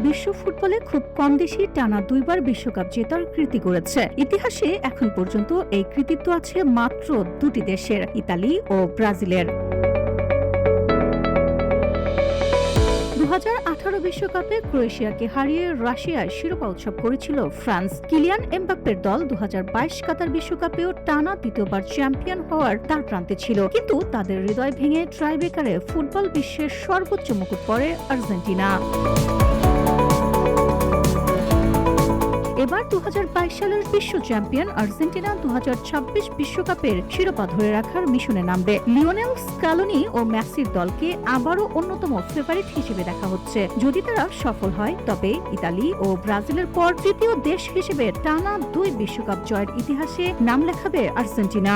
বিশ্ব ফুটবলে খুব কম দেশই টানা 2 বার বিশ্বকাপ জেতার কীর্তি গড়েছে। ইতিহাসে এখন পর্যন্ত এই কৃতিত্ব আছে মাত্র 2টি দেশের, ইতালি ও ব্রাজিলের। 2018 বিশ্বকাপে ক্রোয়েশিয়াকে হারিয়ে রাশিয়ায় শিরোপা উৎসব করেছিল ফ্রান্স। কিলিয়ান এমবাপ্পের দল 2022 কাতার বিশ্বকাপেও টানা দ্বিতীয়বার চ্যাম্পিয়ন হওয়ার দ্বার প্রান্তে ছিল, কিন্তু তাদের হৃদয় ভেঙে ট্রাইব্রেকারে ফুটবল বিশ্বের সর্বোচ্চ মুকুট পড়ে আর্জেন্টিনা। এবার 2022 সালের বিশ্ব চ্যাম্পিয়ন আর্জেন্টিনা 2026 বিশ্বকাপের শিরোপা ধরে রাখার মিশনে নামবে। লিওনেল স্ক্যালোনি ও মেসির দলকে আবারও অন্যতম ফেভারিট হিসেবে দেখা হচ্ছে। যদি তারা সফল হয়, তবে ইতালি ও ব্রাজিলের পর তৃতীয় দেশ হিসেবে টানা 2 বিশ্বকাপ জয়ের ইতিহাসে নাম লেখাবে আর্জেন্টিনা।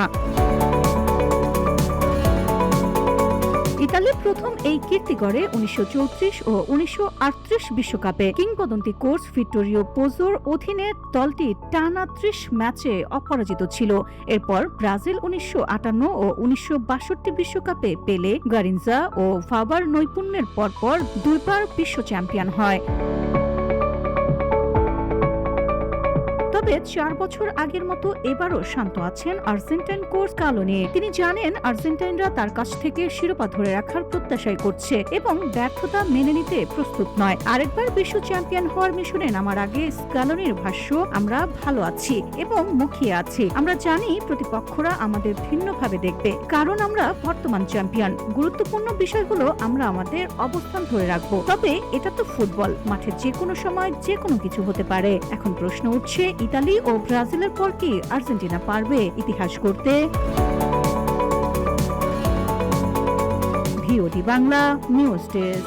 ইতালি প্রথম এই কীর্তি গড়ে 1934 ও 1938 বিশ্বকাপে। কিংবদন্তি কোচ ভিট্টোরিও পোজোর অধীনে দলটি টানা 30 ম্যাচে অপরাজিত ছিল। এরপর ব্রাজিল 1958 ও 1962 বিশ্বকাপে পেলে, গারিনজা ও ফাবার নৈপুণ্যের পরপর 2 বার বিশ্ব চ্যাম্পিয়ন হয়। তবে 4 বছর আগের মতো এবারও শান্ত আছেন আর্জেন্টাইন কোচ স্ক্যালোনি। তিনি জানেন আর্জেন্টাইনরা তার কাছ থেকে শিরোপা ধরে রাখার প্রত্যাশাই করছে এবং ব্যর্থতা মেনে নিতে প্রস্তুত নয়। আরেকবার বিশ্ব চ্যাম্পিয়ন হওয়ার মিশনে নামার আগে স্ক্যালোনির ভাষ্য, আমরা ভালো আছি এবং মুখিয়ে আছি। আমরা জানি প্রতিপক্ষরা আমাদের ভিন্নভাবে দেখবে, কারণ আমরা বর্তমান চ্যাম্পিয়ন। গুরুত্বপূর্ণ বিষয় হলো আমরা আমাদের অবস্থান ধরে রাখবো। তবে এটা তো ফুটবল, মাঠে যে কোনো সময় যে কোনো কিছু হতে পারে। এখন প্রশ্ন উঠছে, ইতালি ও ব্রাজিলের পর কি আর্জেন্টিনা পারবে ইতিহাস করতে? VOD Bangla news desk.